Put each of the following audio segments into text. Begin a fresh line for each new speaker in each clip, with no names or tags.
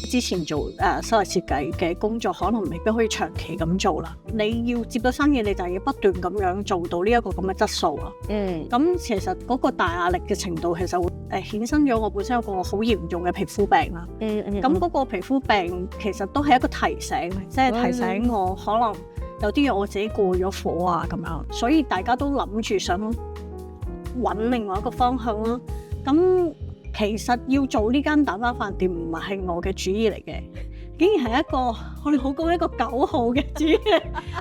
之前做室內設計嘅工作，可能未必可以長期咁做啦。你要接到新嘢，你就要不斷咁樣做到呢一個咁嘅質素啊。咁其實嗰個大壓力嘅程度，其實會衍生咗我本身有個好嚴重嘅皮膚病啦。咁嗰個皮膚病其實都係一個提醒，即係提醒我可能有啲嘢我自己過咗火啊咁樣，所以大家都諗住想揾另外一個方向啦。咁其實要做呢間蛋包飯店唔係我嘅主意嚟嘅，竟然係一個我哋好講一個9號嘅主意，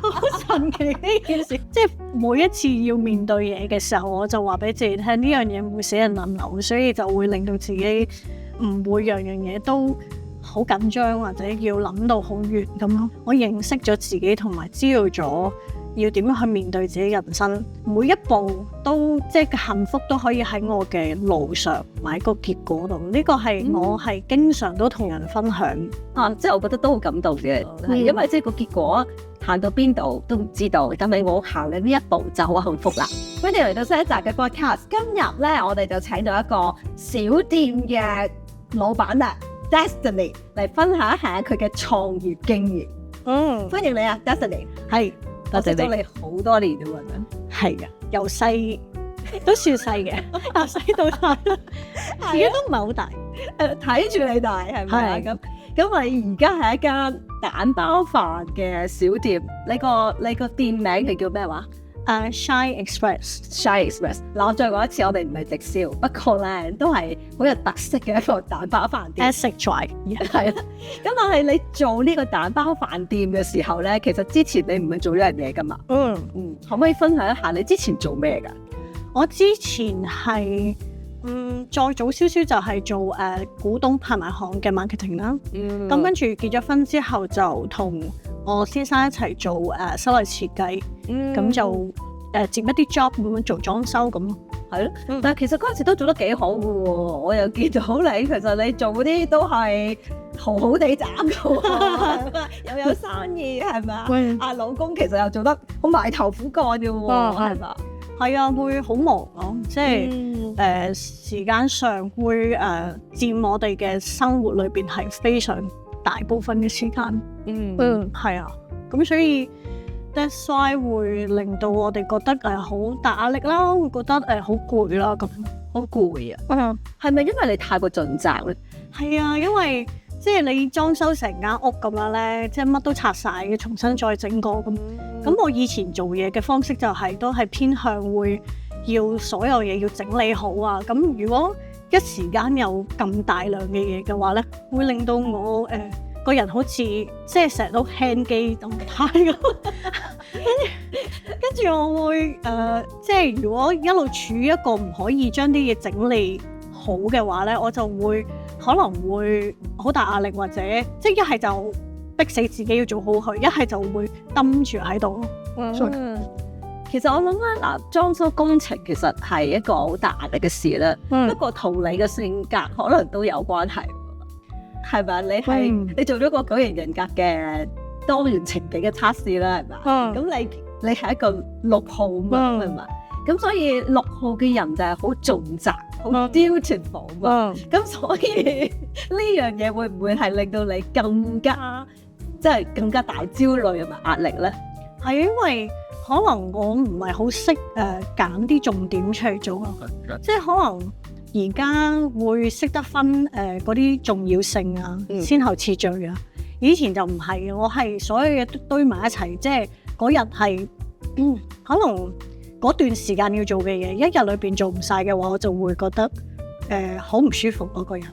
好神奇呢件事。即係每一次要面對嘢嘅時候，我就話俾自己聽呢樣嘢唔會死人冧樓，所以就會令到自己唔會樣樣嘢都好緊張或者要諗到好遠咁咯。我認識咗自己同埋知道咗要點樣去面對自己人生，每一步都即係幸福都可以喺我嘅路上埋個結果度。呢個係我係經常都同人分享
即係我覺得都好感動嘅，因為即係個結果行到邊度都唔知道，但係我行嘅呢一步就好幸福啦。歡迎嚟到新一集嘅 podcast， 今日咧我哋就請到一個小店嘅老闆啦 Destiny 嚟分享一下佢嘅創業經驗。歡迎你啊 Destiny。
係。
多謝你好多年啦，
係啊，由細都算細嘅，由細到大，而家都唔係好大，
睇住你大係咪啊？咁你而家係一間蛋包飯嘅小店，你個店名係叫咩話
？Shine Express。
嗱，我再講一次，我哋唔係直銷，不過咧都係好有特色嘅一個蛋包飯店。
Essex
係啦。咁但係你做呢個蛋包飯店嘅時候咧，其實之前你唔係做呢樣嘢噶嘛？可唔可以分享一下你之前做咩噶？
我之前係再早少少就係做古董拍賣行嘅 marketing 啦。咁跟住結咗婚之後就同我先生一齊做室內設計，咁就接一啲 job 咁樣做裝修咁咯，
係咯。但係其實嗰陣時都做得幾好嘅喎，我又見到你，其實你做嗰啲都係好好地賺嘅喎，又有生意係咪啊？老公其實又做得好埋頭苦幹嘅喎，係嘛？
係啊，會好忙咯，即係時間上會佔我哋嘅生活裏邊係非常大部分嘅時間。係啊，咁所以 that's why 會令到我哋覺得好大壓力啦，會覺得好攰啦，咁
好攰啊。係咪因為你太過盡責咧？
係啊，因為即係你裝修成間屋咁樣咧，即係乜都拆晒，要重新再整過咁。咁我以前做嘢嘅方式就都係偏向會要所有嘢要整理好啊。咁如果一時間有咁大量嘅嘢嘅話咧，會令到我個人好似即係成日都輕機動態咁，跟住我會即係如果一路處於一個唔可以將啲嘢整理好嘅話咧，我就會可能會好大壓力，或者即係一係就逼死自己要做好佢，一係就會冧住喺度咯。
其實我諗咧，嗱，裝修工程其實係一個好大壓力嘅事啦。不過同你嘅性格可能都有關係。係咪？你做咗個9型人格嘅多元情景嘅測試啦，係嘛？咁你係一個6號嘛，係嘛？咁所以6號嘅人就係好盡責、好diligent嘛。咁所以呢樣嘢會唔會係令到你更加大焦慮同埋壓力咧？
係因為可能我唔係好識揀啲重點出嚟做咯，即係可能。而家會識得分嗰啲重要性啊、先後次序啊。以前就唔係嘅，我係所有嘢都堆埋一齊，即係嗰日係可能嗰段時間要做嘅嘢，一日裏邊做唔晒嘅話，我就會覺得好唔舒服嗰個人，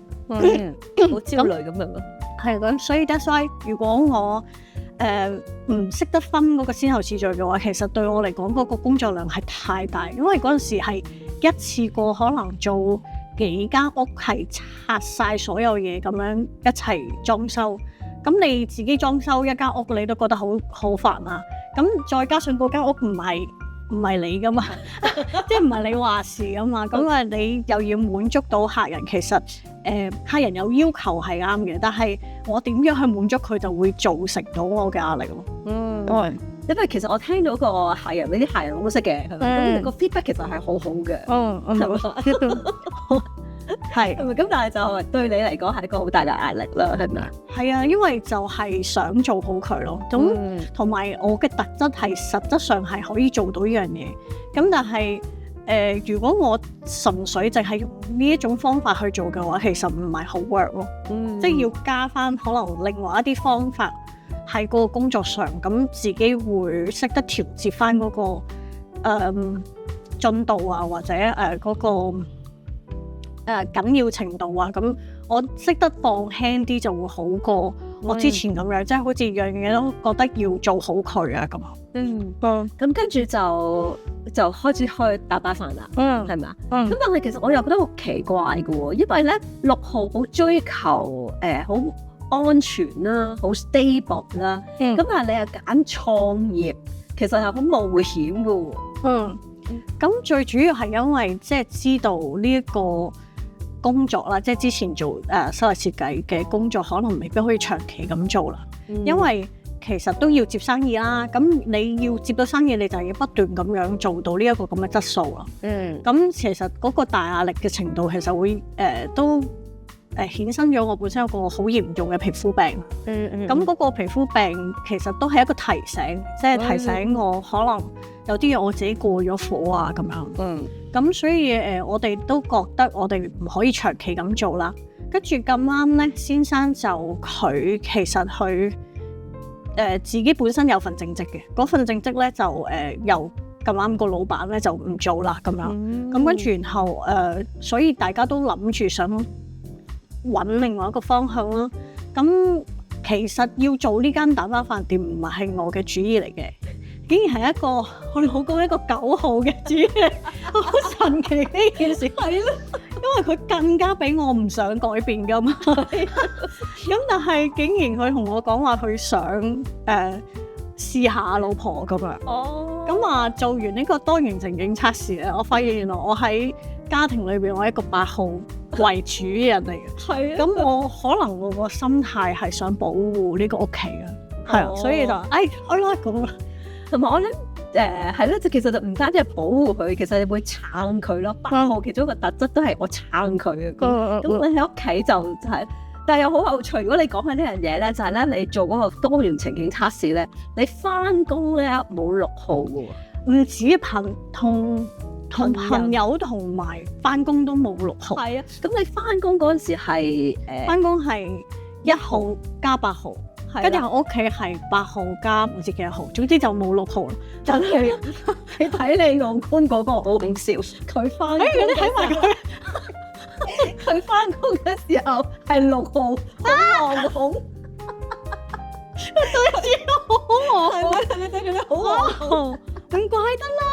好焦慮咁樣咯。
係咁，所以 that's why 如果我唔識得分嗰個先後次序嘅話，其實對我嚟講嗰個工作量係太大，因為嗰陣時係一次過可能做幾間屋，係拆晒所有嘢咁樣一齊裝修。咁你自己裝修一間屋，你都覺得好煩啊。咁再加上嗰間屋唔係你噶嘛，即係唔係你話事噶嘛。咁啊，你又要滿足到客人，其實客人有要求係啱嘅，但係我點樣去滿足佢，就會造成到我嘅壓力咯。
因為其實我聽到個客人，呢啲客人我都識嘅，咁個 feedback 其實係好好嘅。
係
咪咁？但係就對你嚟講係一個好大嘅壓力啦，係咪啊？
係啊，因為就係想做好佢咯。咁同埋我嘅特質係實質上係可以做到呢樣嘢。咁但係如果我純粹淨係用呢一種方法去做嘅話，其實唔係好 work 咯。即係要加翻可能另外一啲方法喺嗰個工作上，咁自己會識得調節翻嗰個進度啊，或者嗰個緊要程度啊，咁我識得放輕啲就會好過我之前咁樣，即係好似樣嘢都覺得要做好佢啊咁。
咁跟住就開始去打包飯啦，係咪啊？咁但係其實我又覺得好奇怪嘅喎，因為咧6號好追求好安全啦，好 stable 啦，咁但係你又揀創業，其實係好冒險嘅喎。
咁最主要係因為即係知道呢一個工作啦，即係之前做室內設計嘅工作，可能未必可以長期咁做啦，因為其實都要接生意啦。咁你要接到生意，你就要不斷咁樣做到呢一個咁嘅質素啦。咁其實嗰個大壓力嘅程度，其實會都衍生咗我本身有個好嚴重嘅皮膚病。咁嗰個皮膚病其實都係一個提醒，即係提醒我可能有啲嘢我自己過咗火啊咁樣。咁所以我哋都覺得我哋唔可以長期咁做啦。跟住咁啱咧，先生就佢其實佢自己本身有份正職嘅，嗰份正職咧就由咁啱個老闆咧就唔做啦咁樣。咁跟住然後所以大家都諗住想揾另外一個方向啦。咁其實要做呢間打包飯店唔係我嘅主意嚟嘅，竟然係一個我哋好講一個9號嘅主意，好神奇呢件事。係咯，因為佢更加比我唔想改變噶嘛。咁但係竟然佢同我講話佢想試下老婆咁樣。咁話做完呢個多元情景測試咧，我發現原來我喺家庭裏邊我係一個8號為主嘅人嚟嘅。係咁我可能我個心態係想保護呢個屋企啊，係啊，所以就好啦咁。
同埋我諗係咯，其實就唔單止係保護佢，其實你會撐佢咯。8號其中一個特質都係我撐佢嘅。咁你喺屋企就係，但係又好有趣。如果你講緊呢樣嘢咧，就係咧你做嗰個多元情景測試咧，你翻工咧冇6號嘅喎，
唔止同朋友同埋翻工都冇6號。
係啊，咁你翻工嗰陣時係
翻工係1號加8號。跟住我屋企係8號加唔知幾多號，總之就冇6號啦。
真係你睇你老公嗰個好搞笑，佢翻工
你睇埋佢，
佢翻工嘅時候係6號，好惶恐，
對住好惶恐，
係咪？對住你好惶恐，
唔怪得啦，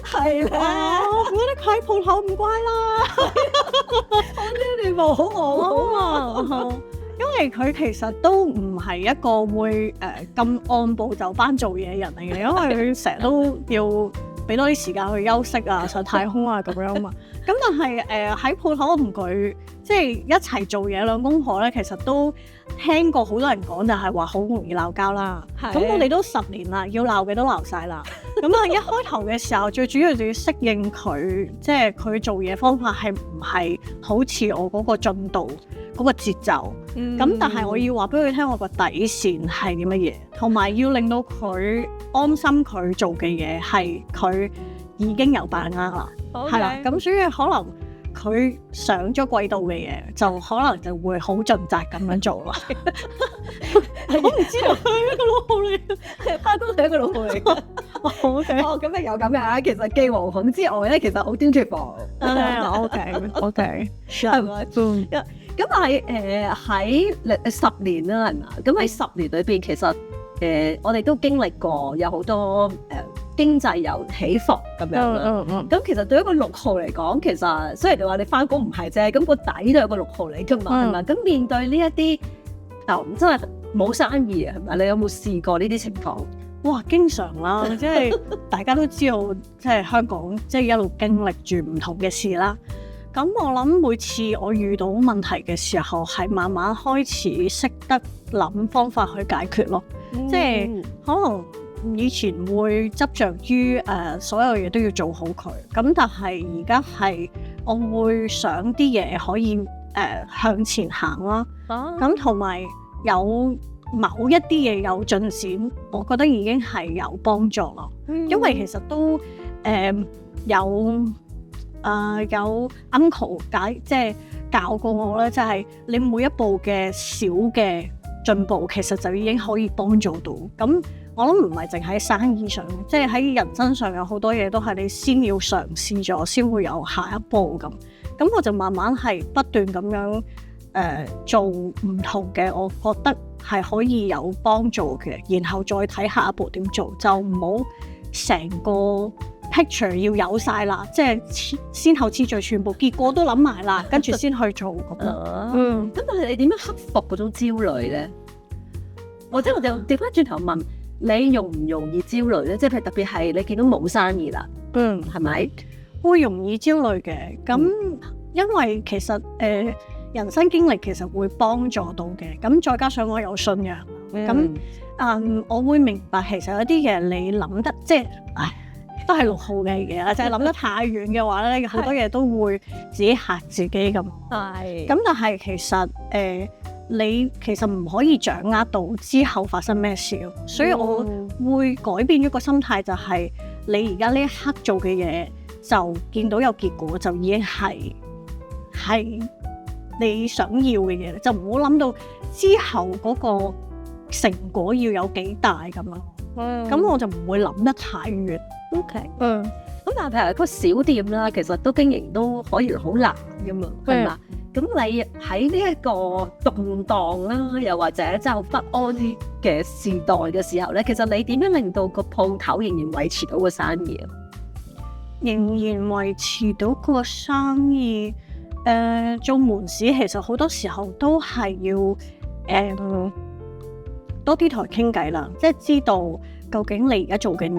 係啦，
我覺得佢喺鋪頭唔乖啦，
我知你冇好惶恐啊。
因為佢其實都唔係一個會咁按部就班做嘢嘅人嚟嘅，因為佢成日都要俾多啲時間去休息啊、上太空啊咁樣嘛。咁但係喺鋪頭同佢即係一齊做嘢兩公婆咧，其實都聽過好多人講，就係話好容易鬧交啦。咁我哋都10年啦，要鬧嘅都鬧晒啦。咁啊一開頭嘅時候，最主要就要適應佢，即係佢做嘢方法係唔係好似我嗰個進度嗰個節奏。咁但係我要話俾佢聽，我個底線係啲乜嘢，同埋要令到佢安心，佢做嘅嘢係佢已經有把握啦，係啦。咁所以可能佢上咗軌道嘅嘢，就可能就會好盡責咁樣做啦。我唔知道佢係一個6號嚟，
翻工係一個6號嚟。咁咪有咁樣。其實既惶恐之外咧，其實好端住房。
OK，
係咪？咁係喺10年啦，係嘛？咁喺10年裏邊，其實我哋都經歷過有好多經濟有起伏咁樣啦。咁其實對一個6號嚟講，其實雖然你話你翻工唔係啫，咁個底都有個6號嚟㗎嘛，係嘛？咁面對呢一啲真係冇生意啊，係咪？你有冇試過呢啲情況？
哇，經常啦，即係大家都知道，即係香港即係一路經歷住唔同嘅事啦。咁我諗每次我遇到問題嘅時候，係慢慢開始識得諗方法去解決咯。即係可能以前會執着於所有嘢都要做好佢，咁但係而家係我會想啲嘢可以向前行啦。咁同埋有某一啲嘢有進展，我覺得已經係有幫助咯。因為其實都有 uncle 即係教過我咧，就係你每一步嘅小嘅進步，其實就已經可以幫助到。咁我諗唔係淨喺生意上，即係喺人生上有好多嘢都係你先要嘗試咗，先會有下一步咁。咁我就慢慢係不斷咁樣做唔同嘅，我覺得係可以有幫助嘅，然後再睇下一步點做，就唔好成個 picture 要有晒啦，即係先後次序全部結果都諗埋啦，跟住先去做咁。
咁但係你點樣克服嗰種焦慮咧？或者我就調翻轉頭問你容唔容易焦慮咧？即係特別係你見到冇生意啦，係咪
會容易焦慮嘅？咁因為其實人生經歷其實會幫助到嘅，咁再加上我有信仰，咁我會明白其實有啲嘢你諗得即係，都係6號嘅嘢啦，就係諗得太遠嘅話咧，好多嘢都會自己嚇自己咁。係。咁但係其實你其實唔可以掌握到之後發生咩事，所以我會改變咗個心態，就係你而家呢一刻做嘅嘢，就見到有結果，就已經係你想要嘅嘢，就唔好諗到之後嗰個成果要有幾大咁樣。咁我就唔會諗得太遠。
OK。咁但係譬如個小店啦，其實都經營都可以好難噶嘛，係嘛？咁你喺呢一個動盪啦，又或者就不安嘅時代嘅時候咧，其實你點樣令到個鋪頭仍然維持到個生意啊？
仍然維持到個生意，做門市其實好多時候都係要多啲同佢傾偈啦，即係知道究竟你而家做緊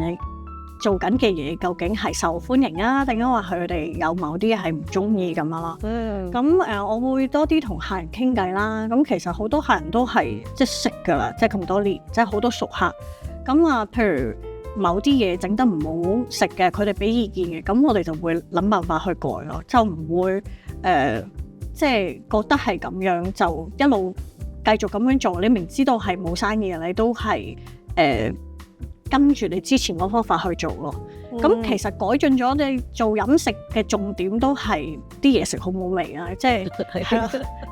嘅嘢究竟係受歡迎啊，定係話佢哋有某啲係唔中意咁樣啦。咁我會多啲同客人傾偈啦。咁其實好多客人都係即係識㗎啦，即係咁多年，即係好多熟客。咁譬如某啲嘢整得唔好食嘅，佢哋俾意見嘅，咁我哋就會諗辦法去改咯，就唔會即係覺得係咁樣就一路繼續咁樣做。你明知道係冇生意嘅，你都係跟住你之前嗰方法去做咯。咁其實改進咗，你做飲食嘅重點都係啲嘢食好冇味啊，即係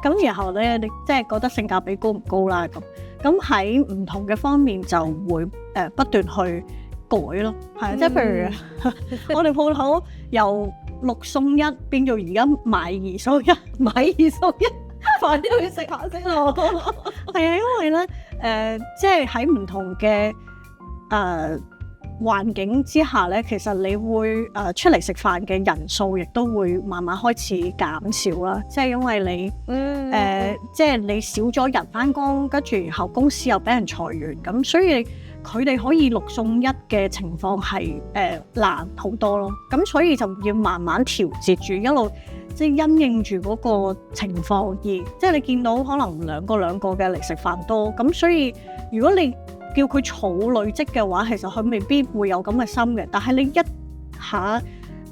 咁然後咧，你即係覺得性價比高唔高啦咁喺唔同嘅方面就會不斷去改咯，係即係譬如我哋鋪頭由6送1變做而家買2送1，
買2送1，快啲去食下先咯。
係啊，因為咧即係喺唔同嘅環境之下咧，其實你會出嚟食飯嘅人數亦都會慢慢開始減少啦。即係因為你即係你少咗人返工，跟住然後公司又俾人裁員，咁所以佢哋可以6送1嘅情況係難好多咯。咁所以就要慢慢調節住，一路即係因應住嗰個情況，而即係你見到可能兩個嘅嚟食飯多，咁所以如果你叫佢儲累積嘅話，其實佢未必會有咁嘅心嘅。但係你一下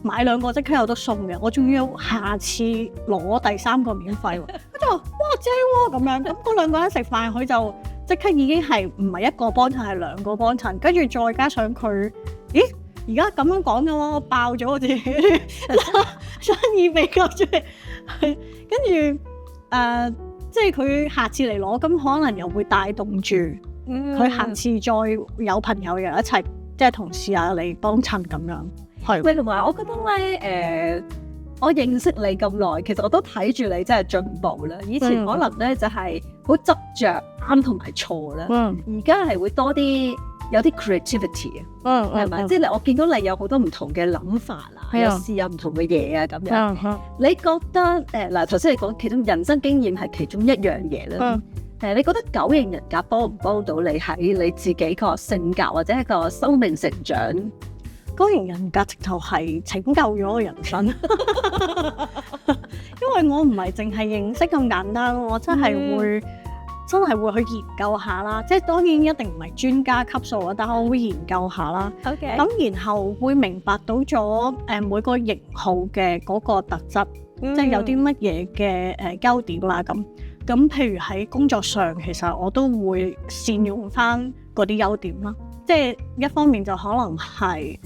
買2個即刻有得送嘅，我仲要下次攞第3個免費喎。佢就話：哇正喎咁樣。咁嗰2個人食飯，佢就即刻已經係唔係1個幫襯，係2個幫襯。跟住再加上佢，咦？而家咁樣講嘅喎，我爆咗我自己生意比較出嚟。跟住即係佢下次嚟攞，咁可能又會帶動住。佢下次再有朋友又一齊，即係同事啊嚟幫襯咁樣。係。喂，
同埋我覺得咧，我認識你咁耐，其實我都睇住你真係進步啦。以前可能咧就係好執着啱同埋錯啦，而家係會多啲有啲 creativity 啊，係咪？即係我見到你有好多唔同嘅諗法啦，有試有唔同嘅嘢啊咁樣。你覺得嗱頭先你講其中人生經驗係其中一樣嘢啦。你覺得九型人格幫唔幫到你喺你自己個性格或者一個生命成長？
九型人格直頭係拯救咗我人生，因為我唔係淨係認識咁簡單，我真係會真係會去研究下啦。即係當然一定唔係專家級數啊，但係我會研究下啦。
OK。
咁然後會明白到咗每個型號嘅嗰個特質，即係有啲乜嘢嘅優點啦咁。咁譬如喺工作上，其實我都會善用翻嗰啲優點啦。即係一方面就可能係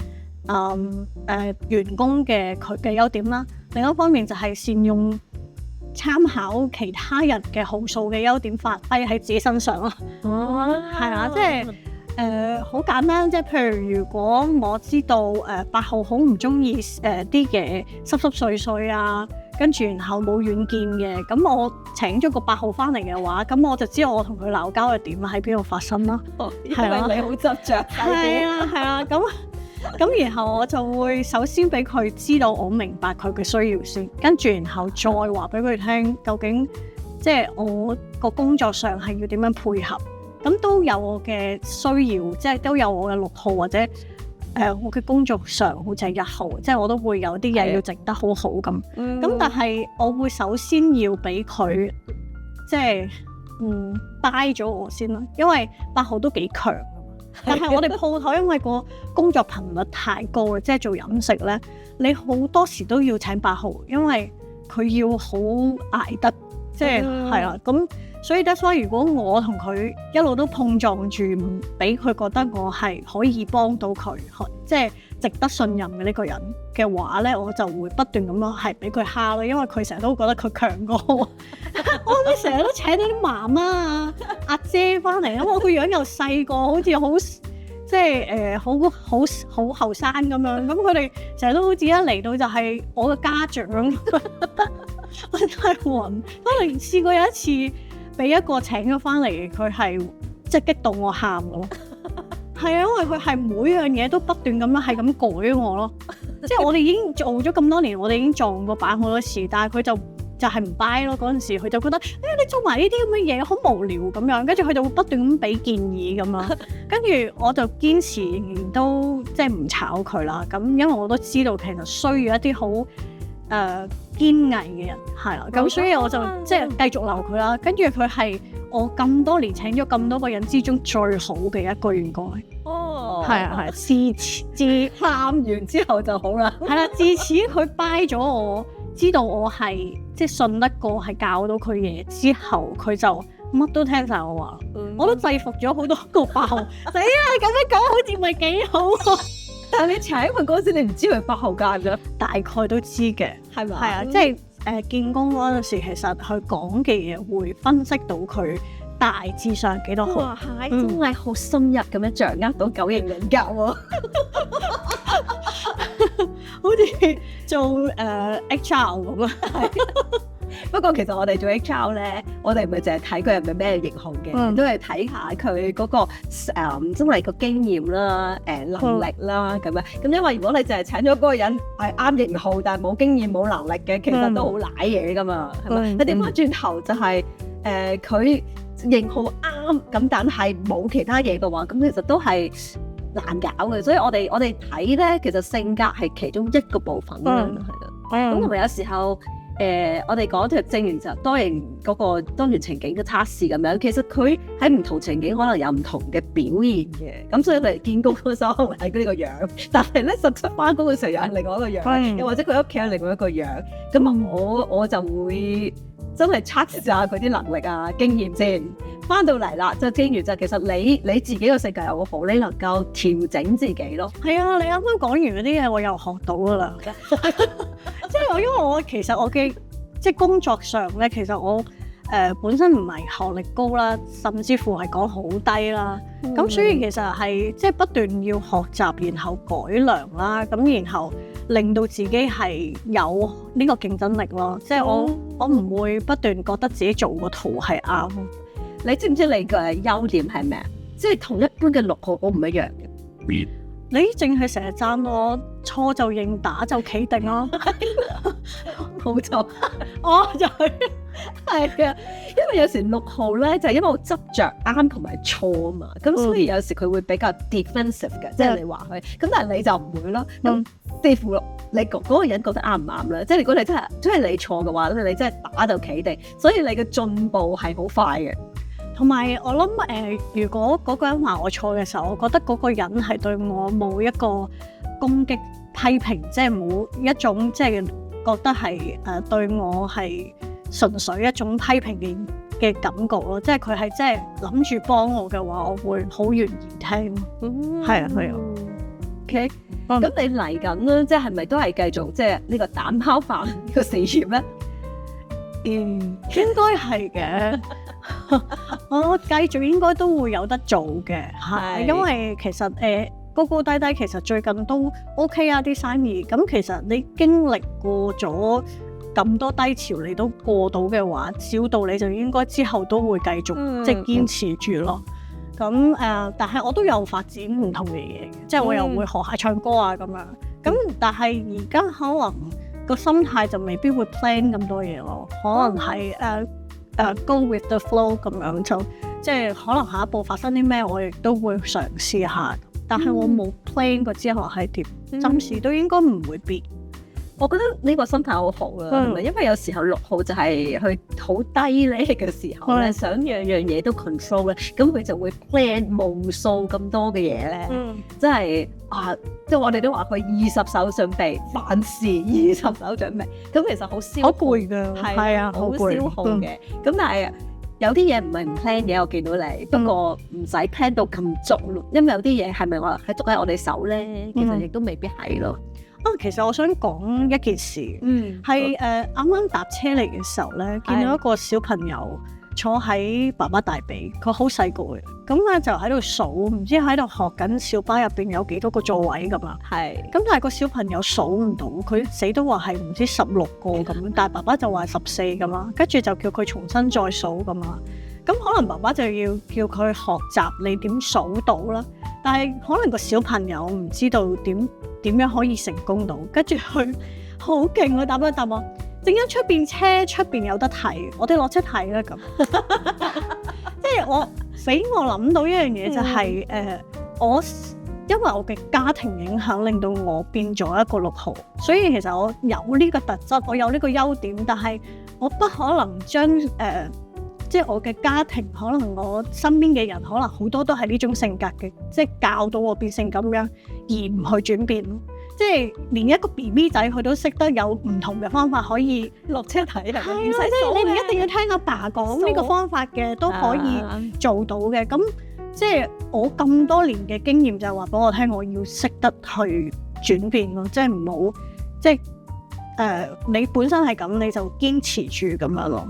員工嘅佢嘅優點啦，另一方面就係善用參考其他人嘅號數嘅優點發揮喺自己身上咯。係啊，即係好簡單，即係譬如如果我知道8號好唔中意啲嘢濕濕碎碎啊，跟住然後冇遠見嘅，咁我請咗個8號翻嚟嘅話，咁我就知道我同佢鬧交嘅點喺邊度發生啦。
係啊，你好執着。
係啊，咁然後我就會首先俾佢知道我明白佢嘅需要先，跟住然後再話俾佢聽究竟即係我個工作上係要點樣配合，咁都有我嘅需要，即係都有我嘅6號或者我嘅工作上好似係1號，即係我都會有啲嘢要整得好好咁。咁但係我會首先要俾佢即係buy 咗我先啦，因為8號都幾強。但係我哋鋪頭因為個工作頻率太高啦，即係做飲食咧，你好多時都要請8號，因為佢要好捱得，即係係啦。咁所以所以如果我同佢一路都碰撞住，唔俾佢覺得我係可以幫到佢，即係值得信任嘅呢個人嘅話咧，我就會不斷咁樣係俾佢蝦咯，因為佢成日都覺得佢強過我。我咪成日都請到啲媽媽啊、阿姐翻嚟，因為我個樣又細個，好似好即係好後生咁樣。咁佢哋成日都好似一嚟到就係我嘅家長，我真係暈。可能試過有一次俾一個請咗翻嚟，佢係即係激到我喊咯。係啊，因為佢係每樣嘢都不斷咁樣係咁改我咯。即係我哋已經做咗咁多年，我哋已經撞過板好多次，但係佢就係唔 buy 咯。嗰陣時佢就覺得你做埋呢啲咁嘅嘢好無聊咁樣，跟住佢就會不斷咁俾建議咁樣，跟住我就堅持仍然都即係唔炒佢啦。咁因為我都知道其實需要一啲好堅毅嘅人係啦，咁所以我就即係繼續留佢啦。跟住佢係我咁多年請咗咁多個人之中最好嘅一個員工。係啊，自喊完之後就好啦。係啦，自此佢 buy 咗我，知道我係即係信得過，係教到佢嘢之後，佢就乜都聽晒我話。我都制服咗好多個8號。死啊！咁樣講好似唔係幾好。
但係你請佢嗰時，你唔知佢8號間啫，
大概都知嘅，
係咪？
係啊，即係見工嗰陣時，其實佢講嘅嘢會分析到佢大致上幾多號。
哇，係真係好深入咁樣掌握到9型人格喎，
好似做HR 咁啊。
不過其實我哋做 HR 咧，我哋唔係淨係睇佢係咪咩型號嘅，都係睇下佢嗰個真係個經驗啦、能力啦咁樣。咁因為如果你淨係請咗嗰個人係啱型號，但係冇經驗冇能力嘅，其實都好賴嘢噶嘛，係咪？你點翻轉頭就係佢型號啱，咁但係冇其他嘢嘅話，咁其實都係難搞嘅。所以我哋睇咧，其實性格係其中一個部分啦，係啦。咁同埋有時候。我哋講就正如就多元嗰個多元情景嘅測試咁樣，其實佢喺唔同情景可能有唔同嘅表現嘅，咁所以你見工嗰時候可能係呢個樣，但係咧實質翻工嘅時候又係另外一個樣，又或者佢屋企有另外一個樣，咁我就會真係測試下佢啲能力啊經驗先。翻到嚟啦，就正如就其實你自己個性格又好，你能夠調整自己咯。
係啊，你啱啱講完嗰啲嘢，我又學到噶啦。即係因為我其實我嘅即係工作上咧，其實我本身唔係學歷高啦，甚至乎係講好低啦。咁所以其實係即係不斷要學習，然後改良啦，咁然後令到自己係有呢個競爭力咯。即係我唔會不斷覺得自己做個圖係啱。
你知唔知你嘅優點係咩？即係同一般嘅6號好唔一樣嘅。
你淨係成日讚我錯就認，打就企定咯。
冇錯，
我就係
嘅，因為有時6號咧就係因為我執着啱同埋錯啊嘛，咁所以有時佢會比較 defensive 嘅，即係你話佢，咁但係你就唔會咯。咁視乎你嗰個人覺得啱唔啱啦。即係如果你真係你錯嘅話咧，你真係打就企定，所以你嘅進步係好快嘅。
同埋我諗如果嗰個人話我錯嘅時候，我覺得嗰個人係對我冇一個攻擊批評，即係冇一種即係覺得係對我係純粹一種批評嘅感覺咯。即係佢係即係諗住幫我嘅話，我會好願意聽。係啊係啊。
OK，咁你嚟緊咧，即係咪都係繼續即係呢個蛋包飯呢個事業咧？
應該係嘅。我繼續應該都會有得做嘅，係因為其實高高低低其實最近都 OK 啊啲生意。咁其實你經歷過咗咁多低潮，你都過到嘅話，照道理就應該之後都會繼續即係堅持住咯。咁但係我都有發展唔同嘅嘢，即係我又會學下唱歌啊咁樣。咁但係而家可能個心態就未必會 plan 咁多嘢咯，可能係go with the flow 咁樣，就即係可能下一步發生啲咩，我亦都會嘗試下。但係我冇 plan 過之後係點，暫時都應該唔會變。
我覺得呢個心態好好啦，因為有時候6號就係去好低咧嘅時候咧，想樣樣嘢都 control 咧，咁佢就會 plan 無數咁多嘅嘢咧，即係即係我哋都話佢20手準備，凡事20手準備，咁其實好消耗，
好攰㗎，係啊，
好消耗嘅。咁但係有啲嘢唔係唔 plan 嘅，我見到你，不過唔使 plan 到咁足咯，因為有啲嘢係咪話係捉喺我哋手咧，其實亦都未必係咯。
其實我想講一件事，係啱啱搭車嚟嘅時候咧，見到一個小朋友坐喺爸爸大髀，佢好細個嘅，咁咧就喺度數，唔知喺度學緊小巴入邊有幾多個座位咁啊。咁但係個小朋友數唔到，佢死都話係唔知16個咁，但係爸爸就話14咁啦，跟住就叫佢重新再數咁啊。咁可能爸爸就要叫佢學習你點數到啦，但係可能個小朋友唔知道點樣可以成功到，跟住佢好勁啊！答我，陣間出邊有得睇，我哋落車睇啦咁。即係俾我諗到一樣嘢就係因為我嘅家庭影響令到我變咗一個6號，所以其實我有呢個特質，我有呢個優點，但係我不可能將即係我嘅家庭，可能我身邊嘅人，可能好多都係呢種性格嘅，即係教到我變成咁樣，而唔去轉變。即係連一個 BB 仔佢都識得有唔同嘅方法可以落車睇，係啊，即係你唔一定要聽阿爸講呢個方法嘅，都可以做到嘅。咁即係我咁多年嘅經驗就係話俾我聽，我要識得去轉變咯，即係唔好即係你本身係咁，你就堅持住咁樣咯。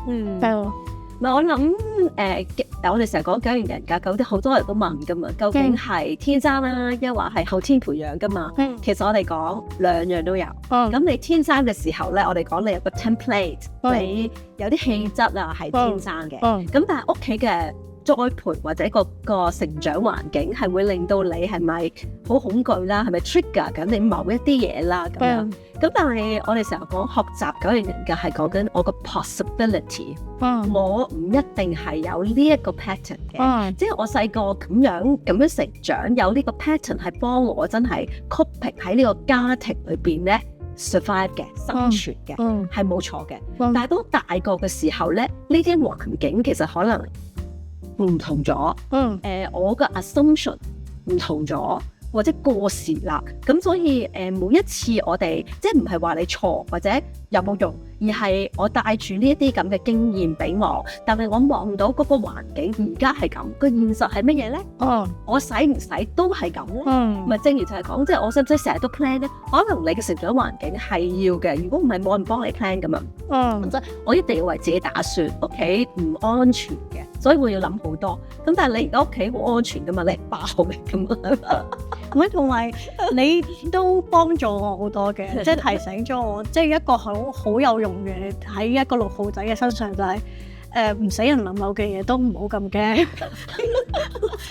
唔係我諗我哋成日講九型人格，究竟好多人都問噶嘛，究竟係天生啦，抑或係後天培養噶嘛？其實我哋講兩樣都有。咁你天生嘅時候咧，我哋講你有個 template，你有啲氣質啊係天生嘅。咁但係屋企嘅栽培或者個成長環境係會令到你係咪好恐懼啦？係咪 trigger 緊你某一啲嘢啦？咁樣。咁但係我哋成日講學習九型人格係講緊我個 possibility，我唔一定係有呢一個 pattern 嘅，即係我細個咁樣成長，有呢個 pattern 係幫我真係 coping 喺呢個家庭裏邊咧 survive 嘅生存嘅，係冇錯嘅。但係當大個嘅時候咧，呢啲環境其實可能唔同咗，我嘅 assumption 唔同咗。或者過時啦，咁所以每一次我哋即係唔係話你錯或者有冇用，而係我帶住呢一啲咁嘅經驗俾我，但係我望到嗰個環境而家係咁，個現實係乜嘢咧？我使唔使都係咁咧？咪正如就係講，即係我使唔使成日都 plan 咧？可能你嘅成長環境係要嘅，如果唔係冇人幫你 plan 噶嘛。即係我一定要為自己打算，屋企唔安全嘅，所以我要諗好多。咁但係你而家屋企好安全噶嘛？你係爆嘅咁啊！同埋你都幫助我好多嘅，即係提醒咗我，即係一個好有用嘅喺一個6號仔嘅身上就係唔死人冧樓嘅嘢都唔好咁驚。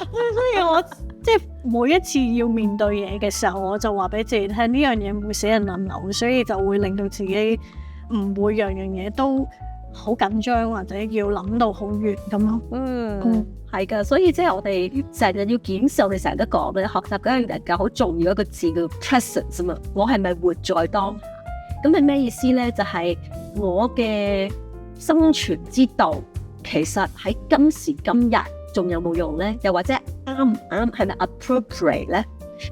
所以我即係每一次要面對嘢嘅時候，我就話俾自己聽呢樣嘢唔會死人冧樓，所以就會令到自己唔會樣樣嘢都好緊張或者要諗到好遠咁咯。
係噶，所以即係我哋成日要檢視，我哋成日都講咧，學習九型人格好重要一個字叫 presence 啊嘛。我係咪活在當下？咁係咩意思咧？就係我嘅生存之道，其實喺今時今日仲有冇用咧？又或者啱唔啱係咪 appropriate 咧？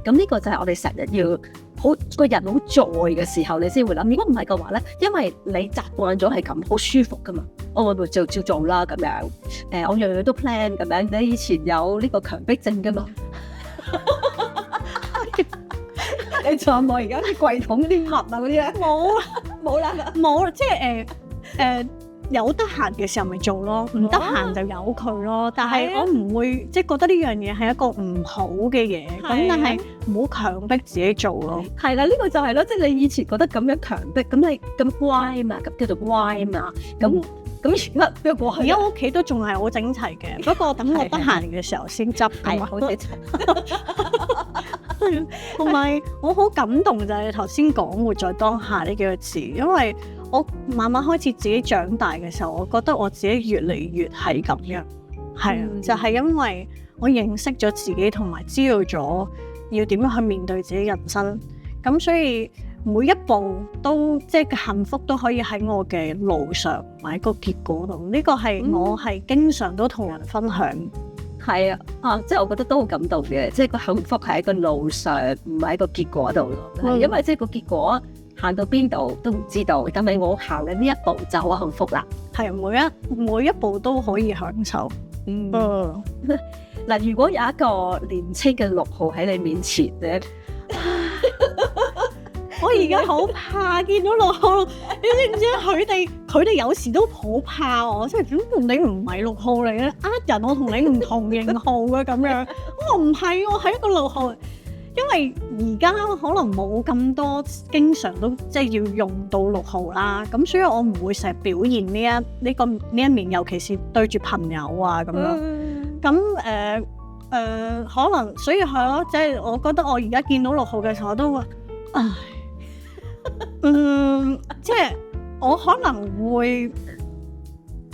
咁呢個就係我哋成日要好個人好在嘅時候，你先會諗。如果唔係嘅話咧，因為你習慣咗係咁，好舒服噶嘛，我咪就照做啦咁樣。我樣樣都 plan 咁樣。你以前有呢個強迫症噶嘛？你仲有冇而家啲櫃桶啲物啊嗰啲咧？冇啦，
即係有得閒嘅時候咪做咯，唔得閒就由佢咯。但係我唔會即係覺得呢樣嘢係一個唔好嘅嘢，咁但係唔好強迫自己做咯。
係啦，呢個就係咯，即係你以前覺得咁樣強迫，咁你咁乖嘛，咁叫做乖嘛，咁而家邊個過去？
而家我屋企都仲係好整齊嘅，不過等我得閒嘅時候先執。
係好整齊。
同埋我好感動就係你頭先講活在當下呢幾個字，因為我慢慢開始自己長大嘅時候，我覺得我自己越嚟越係咁樣，係啊，就係因為我認識咗自己，同埋知道咗要點樣去面對自己人生，咁所以每一步都即係幸福都可以喺我嘅路上，唔係個結果度。呢個係我係經常都同人分享。
係啊，即係我覺得都好感動嘅，即係個幸福係喺個路上，唔係喺個結果度咯。因為即係個結果行到邊度都唔知道，但係我行緊呢一步就好幸福啦。
係每一步都可以享受。
嗱，如果有一個年青嘅6號喺你面前咧，
我而家好怕見到6號，你知唔知佢哋有時都好怕我，即係點你唔係6號嚟嘅，人我同你唔同型號嘅咁樣。我唔係，我係一個6號，因為而家可能冇咁多，經常都即係要用到6號啦。咁所以我唔會成日表現呢一面，尤其是對住朋友啊咁樣。咁可能所以係咯，即係我覺得我而家見到6號嘅時候，我都會唉。即係我可能會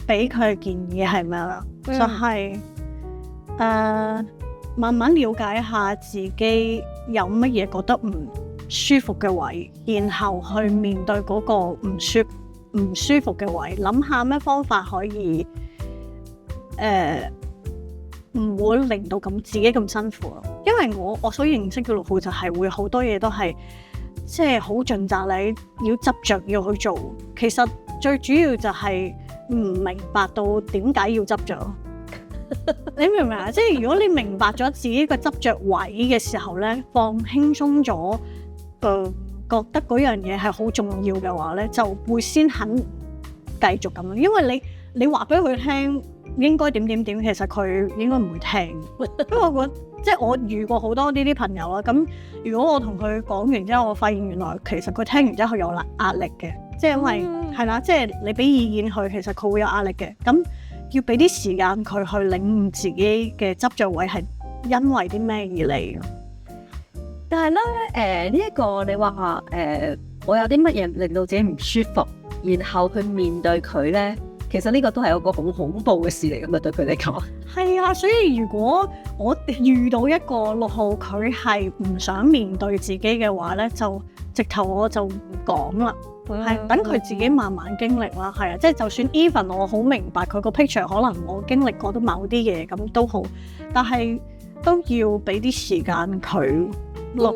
俾佢嘅建議係咩啦？就係慢慢了解下自己有乜嘢覺得唔舒服嘅位，然後去面對嗰個唔舒服嘅位，諗下咩方法可以唔會令到自己咁辛苦咯。因為我所認識嘅6號就係會好多嘢都係。即係好盡責，你要執着要去做。其實最主要就係唔明白到點解要執着。你明唔明啊？即係如果你明白咗自己個執着位嘅時候咧，放輕鬆咗，覺得嗰樣嘢係好重要嘅話咧，就會先肯繼續咁樣。因為你話俾佢聽應該點，其實佢應該唔會聽。因為我即係我遇過好多呢啲朋友啦，咁如果我同佢講完之後，我發現原來其實佢聽完之後有壓力嘅，即係因為係啦，即係你俾意見佢，其實佢會有壓力嘅。咁要俾啲時間佢去領悟自己嘅執着位係因為啲咩而嚟。
但係咧，呢一個你話我有啲乜嘢令到自己唔舒服，然後去面對佢咧。其實呢個都係一個好恐怖嘅事嚟㗎嘛，對佢嚟講。
係啊，所以如果我遇到一個6號，佢係唔想面對自己嘅話咧，就直頭我就唔講啦，係等佢自己慢慢經歷啦。係啊，即係就算 even 我好明白佢個 picture，可能我經歷過都某啲嘢咁都好，但係都要俾啲時間佢錄。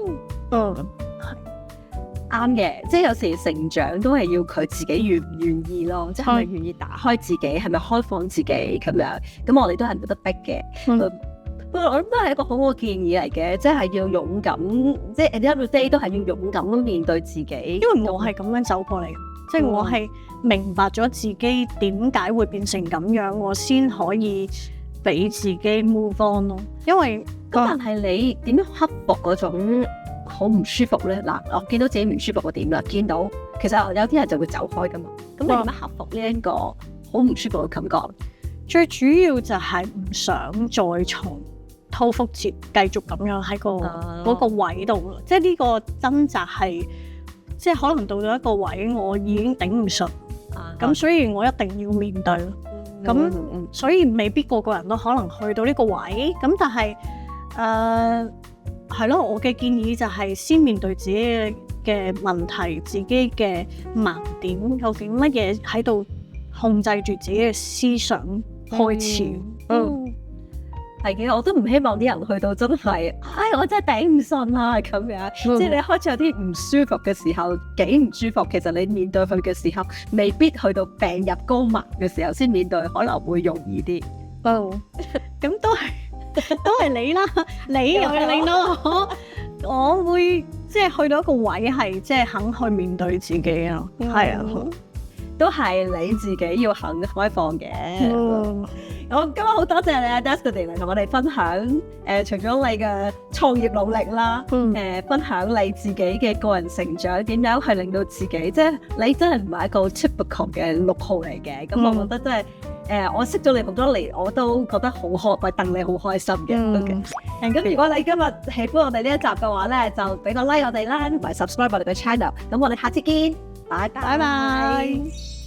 啱嘅，即係有時成長都係要佢自己願唔願意咯，即係咪願意打開自己，係咪開放自己咁樣？咁我哋都係冇得逼嘅。不過我諗都係一個好好嘅建議嚟嘅，即係要勇敢，即係 every day 都係要勇敢咁面對自己。
因為我係咁樣走過嚟，即係我係明白咗自己點解會變成咁樣，我先可以俾自己 move on 咯。因為
但係你點樣克服嗰種好唔舒服咧？嗱，我見到自己唔舒服個點啦，見到其實有啲人就會走開噶嘛。咁你點樣克服呢一個好唔舒服嘅感覺？
最主要就係唔想再重蹈覆轍，繼續咁樣喺嗰個位度咯。即係呢個掙扎係，即係可能到咗一個位，我已經頂唔順，咁所以我一定要面對咯。咁所以未必個個人都可能去到呢個位，咁但係係咯，我嘅建議就係先面對自己嘅問題，自己嘅盲點，究竟乜嘢喺度控制住自己嘅思想，開始。
係嘅，我都唔希望啲人去到真係，我真係頂唔順啦咁樣。即係你開始有啲唔舒服嘅時候，幾唔舒服，其實你面對佢嘅時候，未必去到病入膏肓嘅時候先面對，可能會容易啲。
咁都係你啦，你又令到我會即係去到一個位係即係肯去面對自己啊，係啊，
都係你自己要肯開放嘅。我今日好多謝你啊 Destiny 嚟同我哋分享，除咗你嘅創業努力啦，分享你自己嘅個人成長，點樣去令到自己，即係你真係唔係一個 typical 嘅6號嚟嘅，咁我覺得真係，我識咗你咁多年，我都覺得好戥你好開心嘅。咁如果你今日喜歡我哋呢一集嘅話咧，就俾個 like 我哋啦，同埋 subscribe 我哋嘅 channel。咁我哋下次見，拜拜。